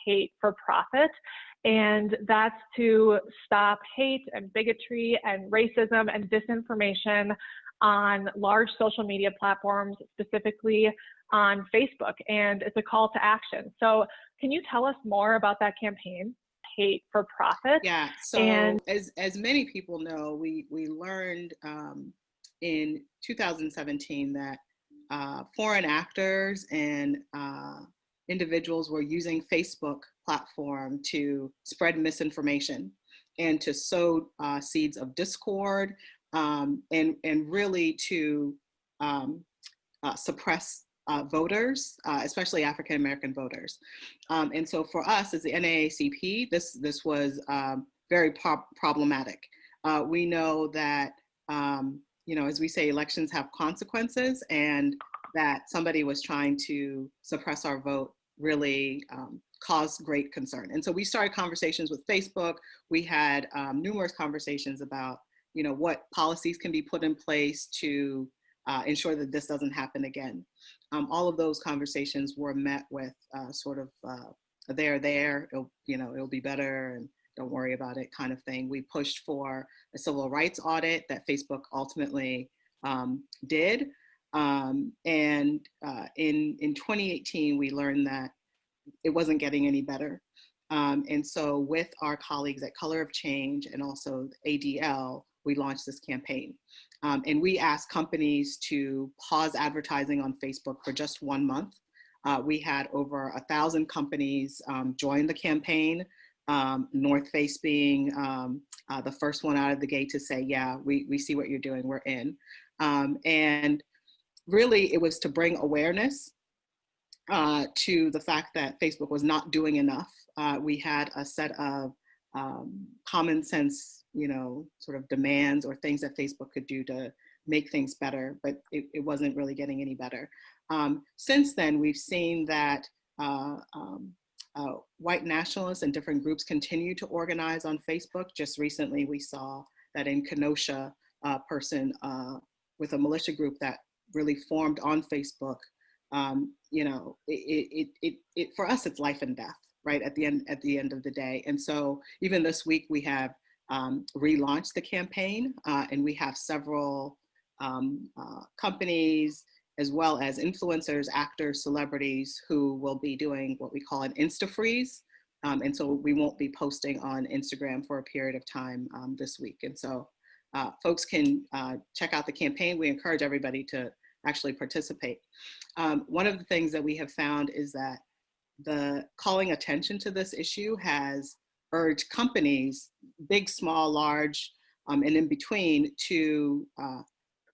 Hate for Profit. And that's to stop hate and bigotry and racism and disinformation on large social media platforms, specifically on Facebook. And it's a call to action. So can you tell us more about that campaign, Hate for Profit? Yeah, so as many people know, we learned in 2017 that foreign actors and individuals were using Facebook platform to spread misinformation and to sow seeds of discord and really to suppress voters, especially African American voters. And so for us as the NAACP, this was very problematic. We know that, as we say, elections have consequences, and that somebody was trying to suppress our vote really caused great concern. And so we started conversations with Facebook. We had numerous conversations about, what policies can be put in place to ensure that this doesn't happen again. All of those conversations were met with sort of it'll be better and don't worry about it kind of thing. We pushed for a civil rights audit that Facebook ultimately did. And in 2018, we learned that it wasn't getting any better. And so with our colleagues at Color of Change and also ADL, we launched this campaign. And we asked companies to pause advertising on Facebook for just 1 month. We had over 1,000 companies join the campaign, North Face being the first one out of the gate to say, yeah, we see what you're doing, we're in. And really it was to bring awareness to the fact that Facebook was not doing enough. We had a set of common sense, sort of demands or things that Facebook could do to make things better, but it wasn't really getting any better. Since then, we've seen that white nationalists and different groups continue to organize on Facebook. Just recently, we saw that in Kenosha, a person with a militia group that really formed on Facebook. For us, it's life and death, right? At the end of the day. And so even this week, we have relaunched the campaign, and we have several companies, as well as influencers, actors, celebrities who will be doing what we call an Insta Freeze. And so we won't be posting on Instagram for a period of time this week. And so folks can check out the campaign. We encourage everybody to actually participate. One of the things that we have found is that the calling attention to this issue has urged companies, big, small, large, and in between, to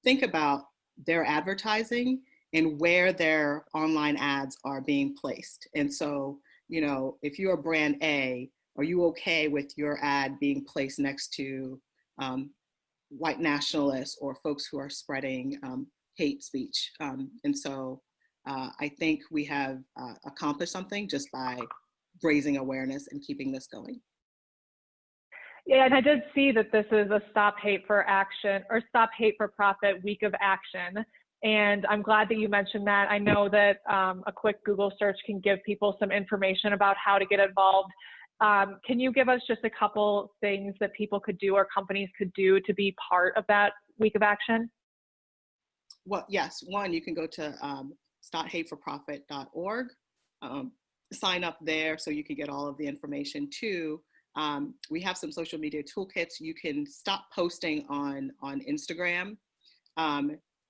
think about their advertising and where their online ads are being placed. And so, if you're brand A, are you okay with your ad being placed next to white nationalists or folks who are spreading hate speech? And so I think we have accomplished something just by raising awareness and keeping this going. Yeah, and I did see that this is a Stop Hate for Action or Stop Hate for Profit Week of Action. And I'm glad that you mentioned that. I know that a quick Google search can give people some information about how to get involved. Can you give us just a couple things that people could do or companies could do to be part of that Week of Action? Well, yes. One, you can go to stophateforprofit.org, sign up there so you can get all of the information. Two, we have some social media toolkits. You can stop posting on Instagram.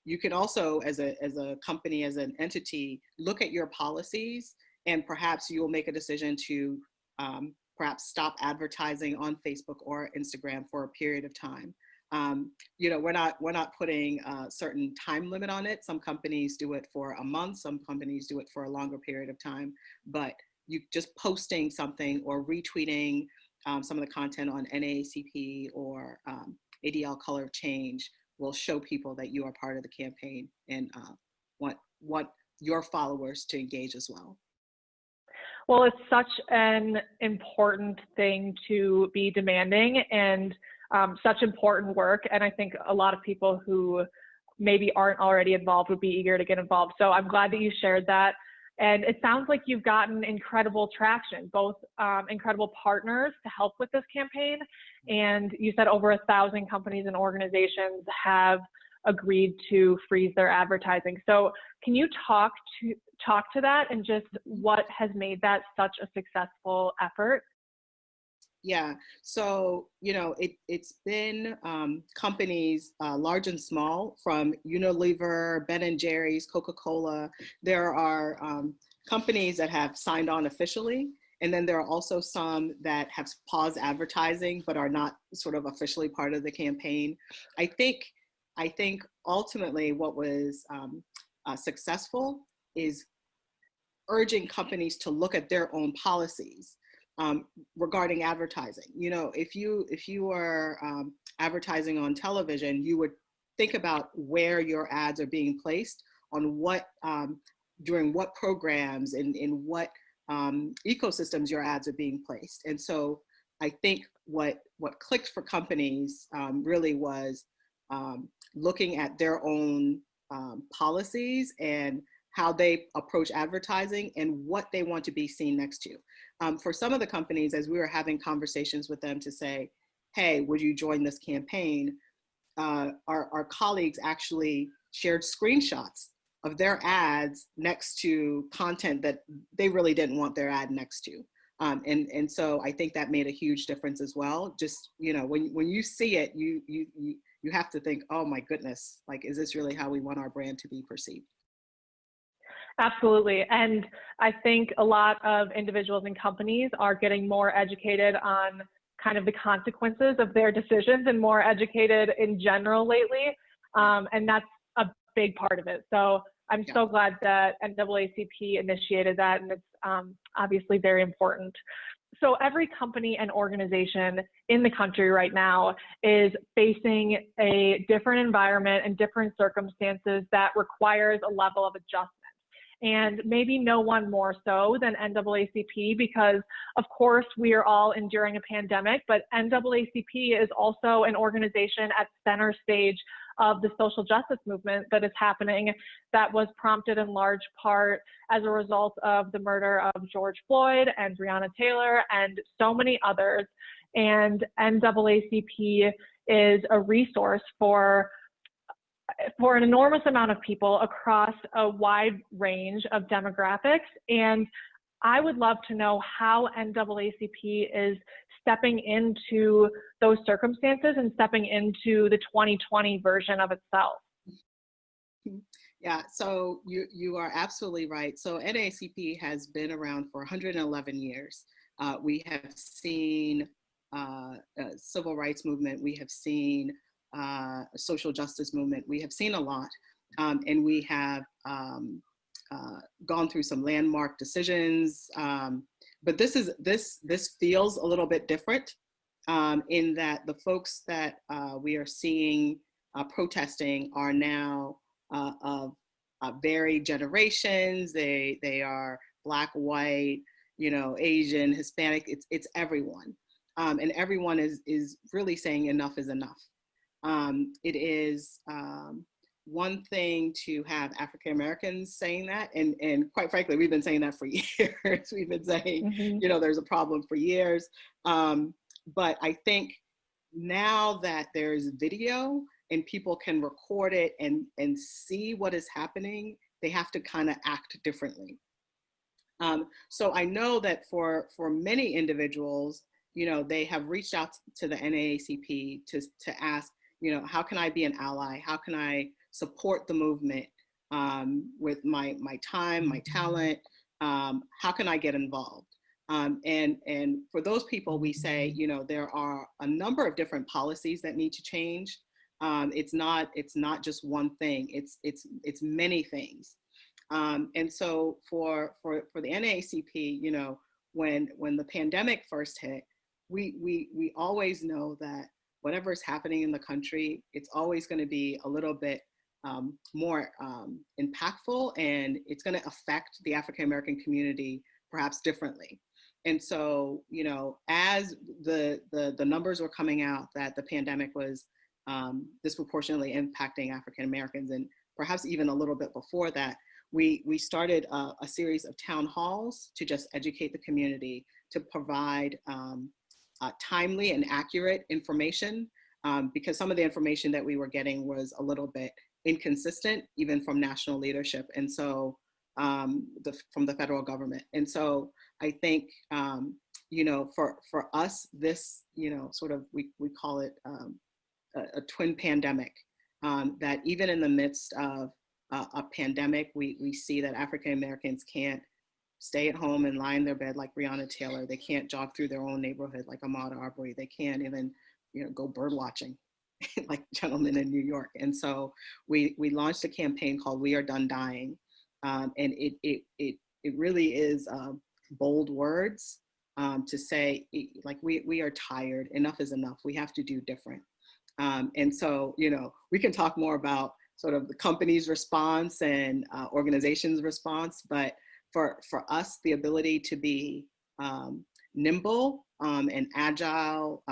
You can also, as a company, as an entity, look at your policies, and perhaps you will make a decision to perhaps stop advertising on Facebook or Instagram for a period of time. We're not putting a certain time limit on it. Some companies do it for a month. Some companies do it for a longer period of time. But you just posting something or retweeting some of the content on NAACP or ADL Color of Change will show people that you are part of the campaign and want your followers to engage as well. Well, it's such an important thing to be demanding and such important work. And I think a lot of people who maybe aren't already involved would be eager to get involved. So I'm glad that you shared that. And it sounds like you've gotten incredible traction, both incredible partners to help with this campaign. And you said over 1,000 companies and organizations have agreed to freeze their advertising. So can you talk to that and just what has made that such a successful effort? Yeah, so, it's been companies, large and small, from Unilever, Ben and Jerry's, Coca-Cola. There are companies that have signed on officially, and then there are also some that have paused advertising but are not sort of officially part of the campaign. I think ultimately what was successful is urging companies to look at their own policies regarding advertising. If you are advertising on television, you would think about where your ads are being placed, on what during what programs, and in what ecosystems your ads are being placed. And so I think what clicked for companies really was looking at their own policies and how they approach advertising and what they want to be seen next to. For some of the companies, as we were having conversations with them to say, hey, would you join this campaign? Our colleagues actually shared screenshots of their ads next to content that they really didn't want their ad next to. And so I think that made a huge difference as well. Just, when you see it, you have to think, oh my goodness, like, is this really how we want our brand to be perceived? Absolutely. And I think a lot of individuals and companies are getting more educated on kind of the consequences of their decisions and more educated in general lately. And that's a big part of it. So I'm so glad that NAACP initiated that, and it's obviously very important. So every company and organization in the country right now is facing a different environment and different circumstances that requires a level of adjustment. And maybe no one more so than NAACP, because of course we are all enduring a pandemic, but NAACP is also an organization at center stage of the social justice movement that is happening, that was prompted in large part as a result of the murder of George Floyd and Breonna Taylor and so many others. And NAACP is a resource for an enormous amount of people across a wide range of demographics. And I would love to know how NAACP is stepping into those circumstances and stepping into the 2020 version of itself. Yeah, so you are absolutely right. So NAACP has been around for 111 years. We have seen a civil rights movement. We have seen social justice movement. We have seen a lot, and we have gone through some landmark decisions. But this feels a little bit different in that the folks that we are seeing protesting are now of varied generations. They are Black, white, Asian, Hispanic. It's everyone, and everyone is really saying enough is enough. It is one thing to have African Americans saying that, and quite frankly, we've been saying that for years. We've been saying, there's a problem for years. But I think now that there's video and people can record it and see what is happening, they have to kind of act differently. So I know that for many individuals, they have reached out to the NAACP to ask, how can I be an ally? How can I support the movement with my time, my talent? How can I get involved? And for those people, we say, there are a number of different policies that need to change. It's not just one thing. It's many things. And so for the NAACP, when the pandemic first hit, we always know that whatever is happening in the country, it's always going to be a little bit more impactful, and it's going to affect the African American community perhaps differently. And so, as the numbers were coming out that the pandemic was disproportionately impacting African Americans, and perhaps even a little bit before that, we started a series of town halls to just educate the community, to provide timely and accurate information, because some of the information that we were getting was a little bit inconsistent, even from national leadership, and so from the federal government. And so I think, you know, for us, this, you know, sort of, we call it a twin pandemic, that even in the midst of a pandemic, we see that African Americans can't stay at home and lie in their bed like Breonna Taylor. They can't jog through their own neighborhood like Ahmaud Arbery. They can't even, you know, go bird watching like gentlemen in New York. And so we launched a campaign called We Are Done Dying. And it really is bold words to say, like, we are tired, enough is enough, we have to do different. And so, you know, we can talk more about sort of the company's response and organization's response, but for us, the ability to be nimble and agile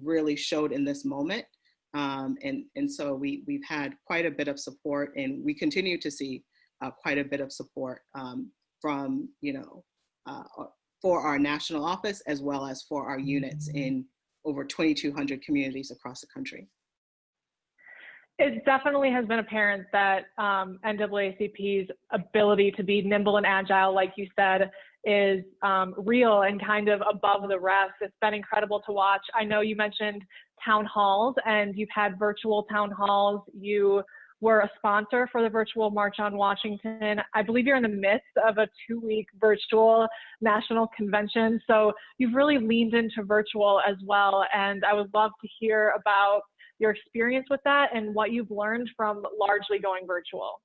really showed in this moment. And so we've had quite a bit of support, and we continue to see quite a bit of support from, you know, for our national office, as well as for our units in over 2,200 communities across the country. It definitely has been apparent that NAACP's ability to be nimble and agile, like you said, is real and kind of above the rest. It's been incredible to watch. I know you mentioned town halls, and you've had virtual town halls. You were a sponsor for the virtual March on Washington. I believe you're in the midst of a 2-week virtual national convention. So you've really leaned into virtual as well. And I would love to hear about your experience with that and what you've learned from largely going virtual.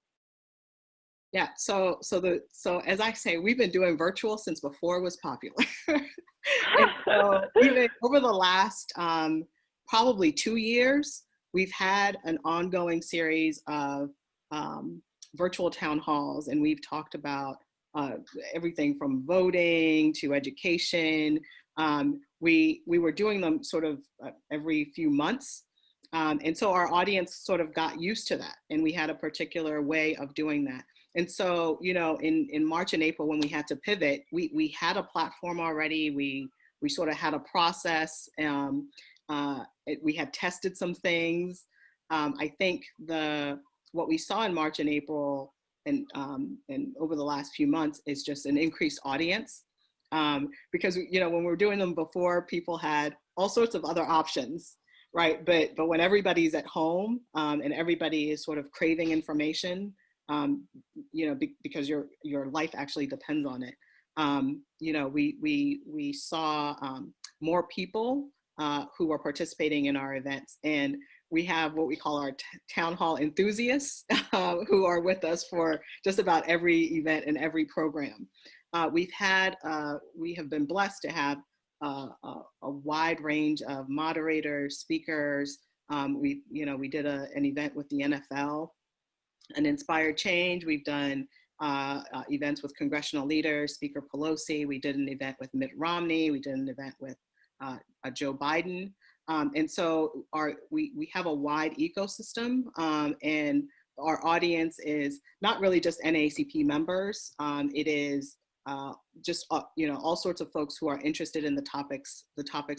Yeah, so as I say, we've been doing virtual since before it was popular. And so even over the last probably 2 years, we've had an ongoing series of virtual town halls, and we've talked about everything from voting to education. We were doing them sort of every few months. And so our audience sort of got used to that, and we had a particular way of doing that. And so, you know, in March and April, when we had to pivot, we had a platform already. We sort of had a process. We had tested some things. I think what we saw in March and April and over the last few months is just an increased audience. Because, you know, when we were doing them before, people had all sorts of other options. Right, but when everybody's at home and everybody is sort of craving information, you know, because your life actually depends on it. You know, we saw more people who are participating in our events, and we have what we call our town hall enthusiasts who are with us for just about every event and every program. We have been blessed to have a wide range of moderators, speakers. We did an event with the NFL, an Inspired Change. We've done events with congressional leaders, Speaker Pelosi. We did an event with Mitt Romney. We did an event with Joe Biden. And so we have a wide ecosystem, and our audience is not really just NAACP members. It is just you know, all sorts of folks who are interested in the topics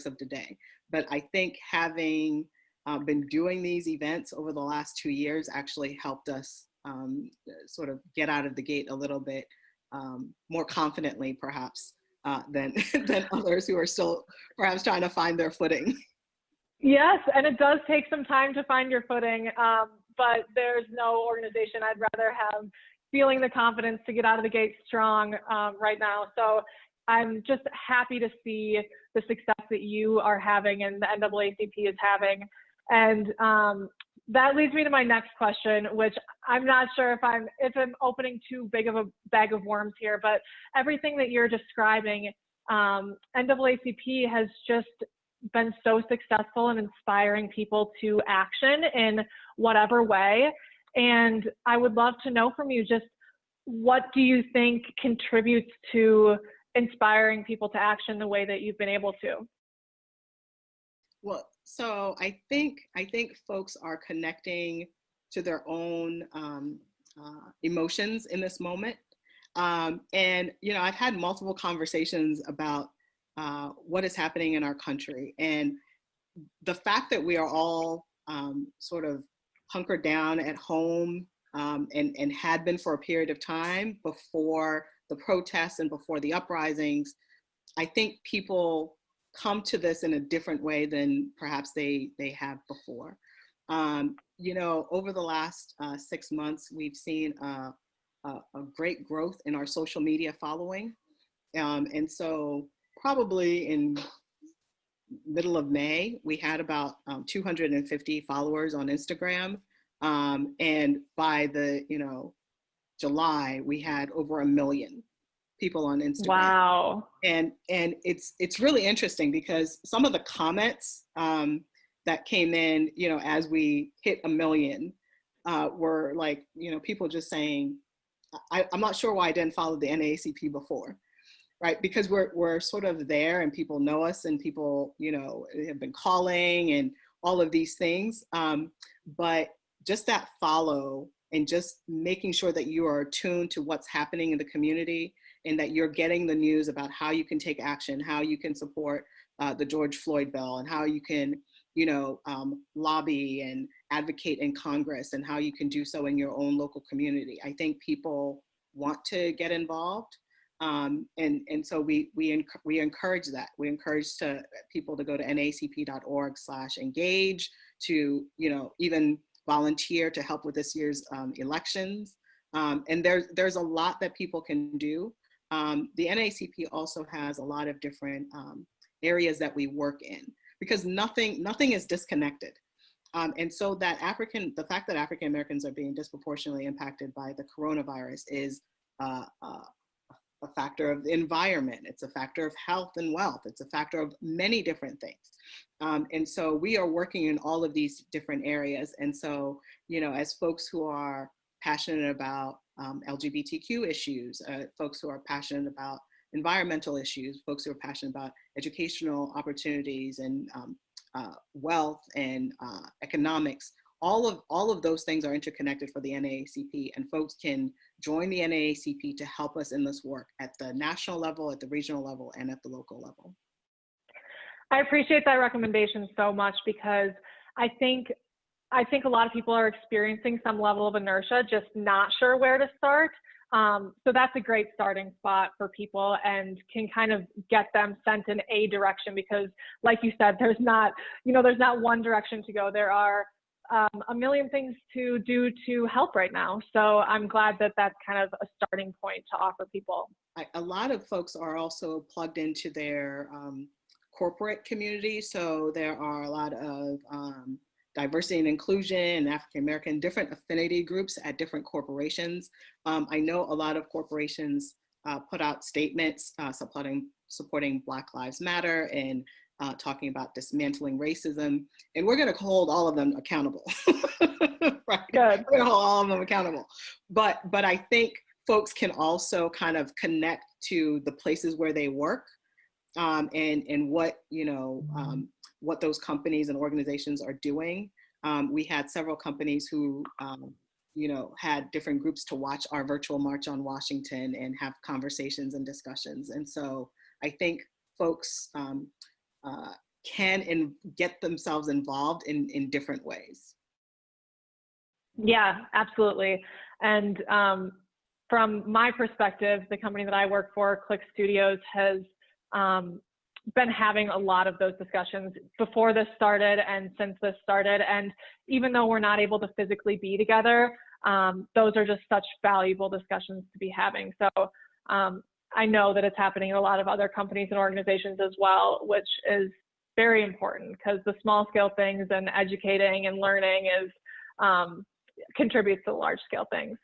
of today. But I think having been doing these events over the last 2 years actually helped us sort of get out of the gate a little bit more confidently, perhaps, than others who are still perhaps trying to find their footing. Yes, and it does take some time to find your footing, but there's no organization I'd rather have feeling the confidence to get out of the gate strong right now. So I'm just happy to see the success that you are having and the NAACP is having. And that leads me to my next question, which I'm not sure if I'm opening too big of a bag of worms here, but everything that you're describing, NAACP has just been so successful in inspiring people to action in whatever way. And I would love to know from you, just what do you think contributes to inspiring people to action the way that you've been able to? Well, so I think folks are connecting to their own emotions in this moment. And, you know, I've had multiple conversations about what is happening in our country. And the fact that we are all sort of hunkered down at home and had been for a period of time before the protests and before the uprisings, I think people come to this in a different way than perhaps they have before. You know, over the last 6 months, we've seen a great growth in our social media following. And so probably in middle of May, we had about 250 followers on Instagram. And by the, you know, July, we had over 1 million people on Instagram. Wow. And it's really interesting because some of the comments that came in, you know, as we hit 1 million were like, you know, people just saying, I'm not sure why I didn't follow the NAACP before, right? Because we're sort of there and people know us and people, you know, have been calling and all of these things. But just that follow and just making sure that you are attuned to what's happening in the community and that you're getting the news about how you can take action, how you can support the George Floyd bill, and how you can, you know, lobby and advocate in Congress, and how you can do so in your own local community. I think people want to get involved. And so we encourage that. We encourage people to go to naacp.org/engage, to, you know, even volunteer to help with this year's elections. And there's a lot that people can do. The NAACP also has a lot of different areas that we work in, because nothing is disconnected. And so the fact that African Americans are being disproportionately impacted by the coronavirus is a factor of the environment. It's a factor of health and wealth. It's a factor of many different things. And so we are working in all of these different areas. And so, you know, as folks who are passionate about LGBTQ issues, folks who are passionate about environmental issues, folks who are passionate about educational opportunities and wealth and economics, all of those things are interconnected for the NAACP, and folks can join the NAACP to help us in this work at the national level, at the regional level, and at the local level. I appreciate that recommendation so much, because I think a lot of people are experiencing some level of inertia, just not sure where to start. So that's a great starting spot for people and can kind of get them sent in a direction, because like you said, there's not one direction to go. There are a million things to do to help right now. So I'm glad that that's kind of a starting point to offer people. A lot of folks are also plugged into their corporate community. So there are a lot of diversity and inclusion and African American, different affinity groups at different corporations. I know a lot of corporations put out statements supporting Black Lives Matter and talking about dismantling racism, and we're going to hold all of them accountable. Right? Good. We're going to hold all of them accountable. But I think folks can also kind of connect to the places where they work, and what, you know, what those companies and organizations are doing. We had several companies who, you know, had different groups to watch our virtual March on Washington and have conversations and discussions. And so I think folks can get themselves involved in different ways. Yeah, absolutely. And from my perspective, the company that I work for, Click Studios, has been having a lot of those discussions before this started and since this started. And even though we're not able to physically be together, those are just such valuable discussions to be having. So I know that it's happening in a lot of other companies and organizations as well, which is very important, because the small scale things and educating and learning is contributes to the large scale things.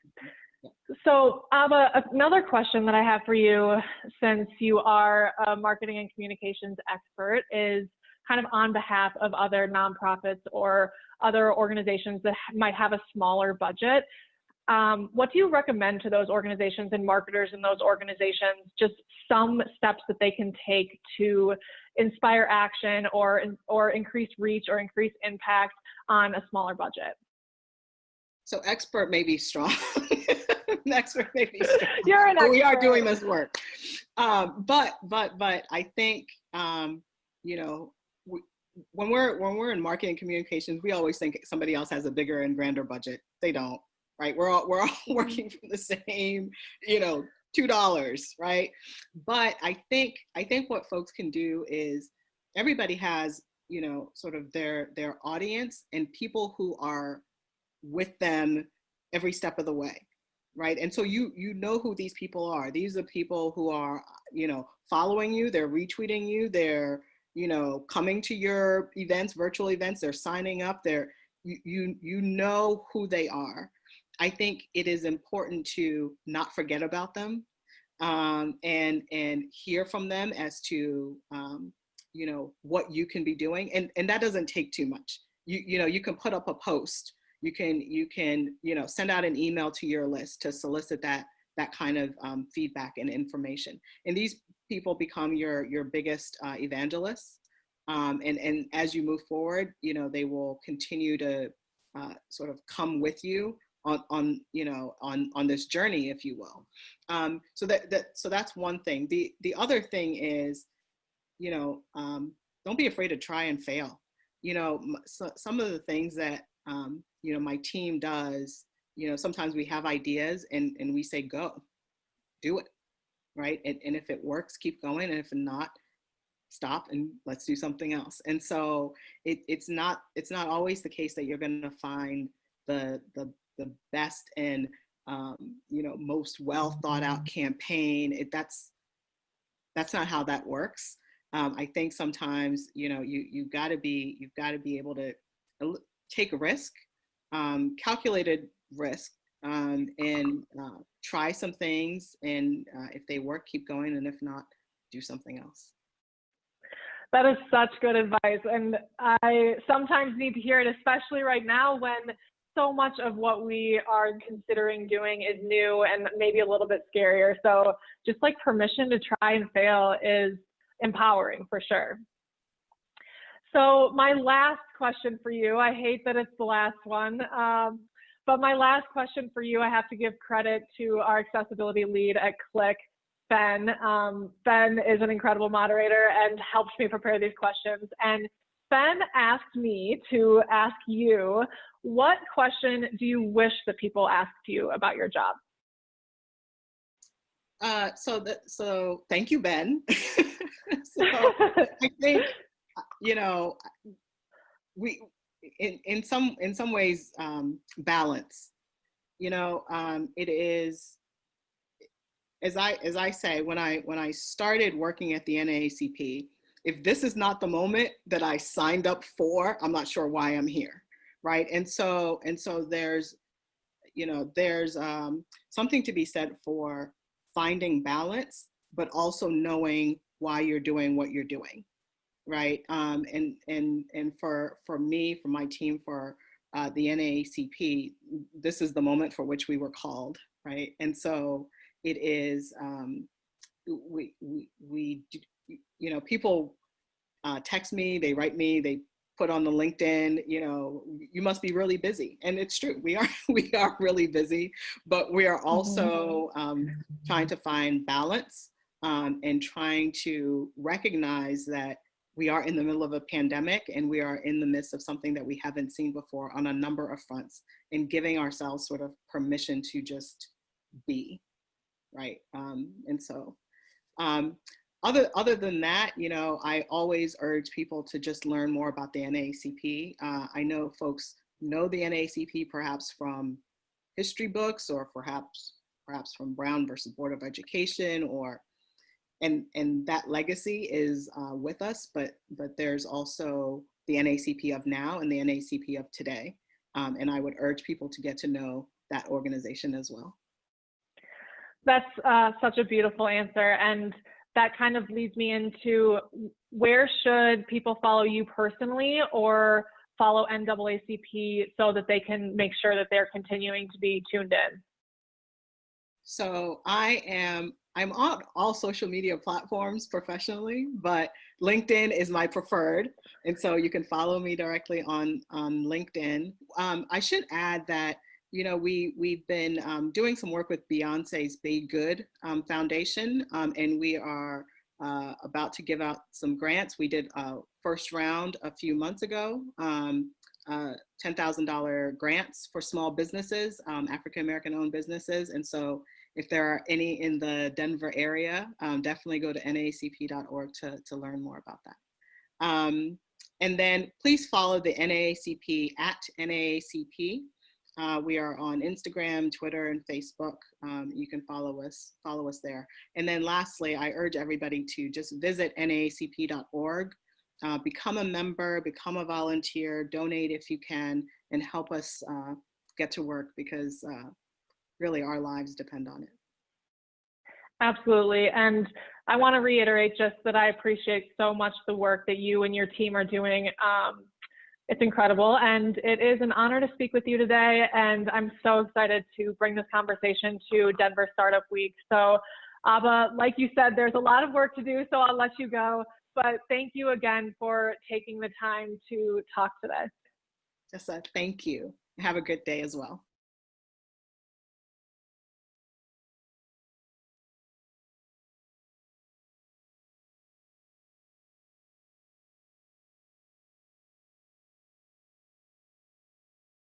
So Aba, another question that I have for you, since you are a marketing and communications expert, is kind of on behalf of other nonprofits or other organizations that might have a smaller budget. What do you recommend to those organizations and marketers in those organizations, just some steps that they can take to inspire action or increase reach or increase impact on a smaller budget? So expert may be strong. Expert may be strong. You're an but expert. We are doing this work. But I think, you know, when we're in marketing communications, we always think somebody else has a bigger and grander budget. They don't, right? We're all working from the same, you know, $2, right? But I think what folks can do is, everybody has, you know, sort of their audience and people who are with them every step of the way, right? And so you know who these people are. These are people who are, you know, following you, they're retweeting you, they're, you know, coming to your events, virtual events, they're signing up, you know who they are. I think it is important to not forget about them, and hear from them as to, you know, what you can be doing. And that doesn't take too much. You know, you can put up a post, you can, you know, send out an email to your list to solicit that kind of feedback and information. And these people become your biggest evangelists. And as you move forward, you know, they will continue to sort of come with you on you know, on this journey, if you will. So that's one thing. The other thing is, you know, don't be afraid to try and fail. You know, some of the things that, you know, my team does, you know, sometimes we have ideas and we say, go, do it, right? And if it works, keep going. And if not, stop and let's do something else. And so it's not always the case that you're going to find the best and, you know, most well thought out campaign. That's not how that works. I think sometimes, you know, you've got to be able to take a risk, calculated risk, and try some things. And if they work, keep going. And if not, do something else. That is such good advice. And I sometimes need to hear it, especially right now when so much of what we are considering doing is new and maybe a little bit scarier. So just like permission to try and fail is empowering for sure. So my last question for you, I hate that it's the last one, but my last question for you, I have to give credit to our accessibility lead at Click, Ben. Ben is an incredible moderator and helped me prepare these questions. And Ben asked me to ask you, what question do you wish that people asked you about your job? So thank you, Ben. So I think, you know, we, in some ways, balance, you know, it is, as I say, when I started working at the NAACP, if this is not the moment that I signed up for, I'm not sure why I'm here, right? And so there's, you know, there's something to be said for finding balance, but also knowing why you're doing what you're doing, right? And for me, for my team, for the NAACP, this is the moment for which we were called, right? And so it is, we you know, people text me, they write me, they put on the LinkedIn, you know, you must be really busy. And it's true, we are really busy, but we are also trying to find balance, and trying to recognize that we are in the middle of a pandemic and we are in the midst of something that we haven't seen before on a number of fronts, and giving ourselves sort of permission to just be, right? And so, other than that, you know, I always urge people to just learn more about the NAACP. I know folks know the NAACP perhaps from history books, or perhaps from Brown versus Board of Education, or and that legacy is with us. But there's also the NAACP of now and the NAACP of today, and I would urge people to get to know that organization as well. That's such a beautiful answer. And that kind of leads me into, where should people follow you personally or follow NAACP so that they can make sure that they're continuing to be tuned in? So I'm on all social media platforms professionally, but LinkedIn is my preferred. And so you can follow me directly on LinkedIn. I should add that you know, we've been doing some work with Beyonce's Be Good Foundation, and we are about to give out some grants. We did a first round a few months ago, $10,000 grants for small businesses, African-American owned businesses. And so if there are any in the Denver area, definitely go to naacp.org to learn more about that. And then please follow the NAACP at NAACP. We are on Instagram, Twitter, and Facebook. You can follow us there. And then lastly, I urge everybody to just visit naacp.org, become a member, become a volunteer, donate if you can, and help us get to work, because really our lives depend on it. Absolutely. And I want to reiterate just that I appreciate so much the work that you and your team are doing. It's incredible, and it is an honor to speak with you today, and I'm so excited to bring this conversation to Denver Startup Week. So Aba, like you said, there's a lot of work to do, so I'll let you go, but thank you again for taking the time to talk today. Just thank you. Have a good day as well.